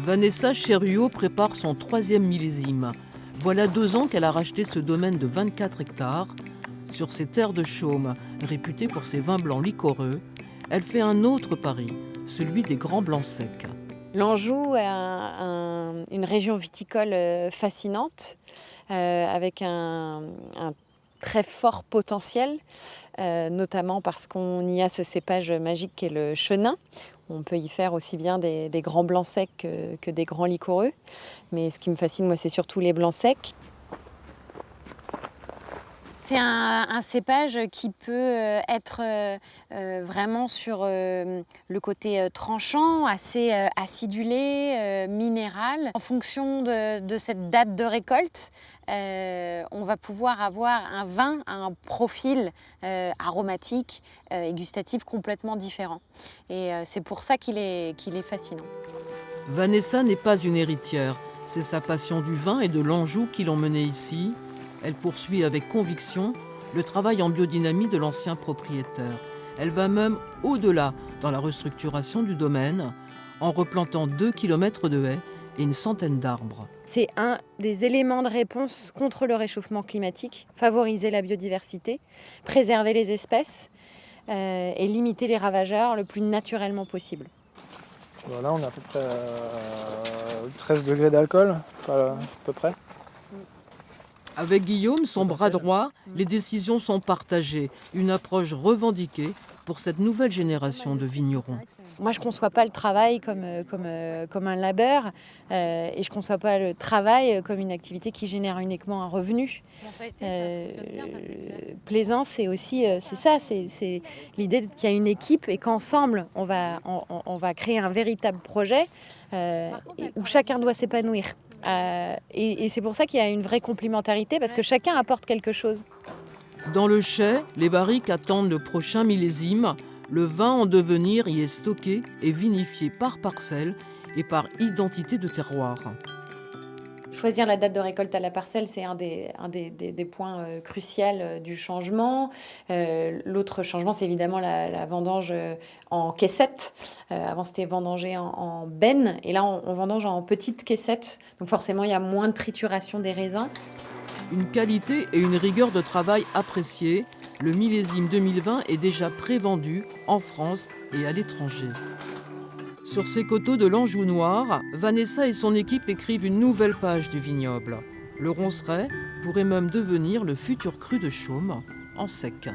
Vanessa Cherriot prépare son 3e millésime. Voilà 2 ans qu'elle a racheté ce domaine de 24 hectares. Sur ses terres de Chaume, réputées pour ses vins blancs liquoreux, elle fait un autre pari, celui des grands blancs secs. L'Anjou est une région viticole fascinante, avec un très fort potentiel, notamment parce qu'on y a ce cépage magique qu'est le chenin. On peut y faire aussi bien des grands blancs secs que des grands liquoreux. Mais ce qui me fascine, moi, c'est surtout les blancs secs. C'est un cépage qui peut être vraiment sur le côté tranchant, assez acidulé, minéral. En fonction de cette date de récolte, on va pouvoir avoir un vin à un profil aromatique et gustatif complètement différent. Et c'est pour ça qu'il est fascinant. Vanessa n'est pas une héritière. C'est sa passion du vin et de l'Anjou qui l'ont menée ici. Elle poursuit avec conviction le travail en biodynamie de l'ancien propriétaire. Elle va même au-delà dans la restructuration du domaine, en replantant 2 km de haies et une centaine d'arbres. C'est un des éléments de réponse contre le réchauffement climatique, favoriser la biodiversité, préserver les espèces et limiter les ravageurs le plus naturellement possible. Voilà, on est à peu près 13 degrés d'alcool, à peu près. Avec Guillaume, son bras droit, les décisions sont partagées. Une approche revendiquée pour cette nouvelle génération de vignerons. Moi, je ne conçois pas le travail comme un labeur et je ne conçois pas le travail comme une activité qui génère uniquement un revenu. Plaisance, c'est aussi c'est ça, c'est l'idée qu'il y a une équipe et qu'ensemble, on va créer un véritable projet où chacun doit s'épanouir. Et c'est pour ça qu'il y a une vraie complémentarité, parce que chacun apporte quelque chose. Dans le chai, les barriques attendent le prochain millésime. Le vin en devenir y est stocké et vinifié par parcelle et par identité de terroir. Choisir la date de récolte à la parcelle, c'est un des points cruciaux du changement. L'autre changement, c'est évidemment la vendange en caissette. Avant, c'était vendangé en benne, et là, on vendange en petites caissettes. Donc forcément, il y a moins de trituration des raisins. Une qualité et une rigueur de travail appréciées. Le millésime 2020 est déjà prévendu en France et à l'étranger. Sur ces coteaux de l'Anjou noir, Vanessa et son équipe écrivent une nouvelle page du vignoble. Le Ronceret pourrait même devenir le futur cru de Chaume en sec.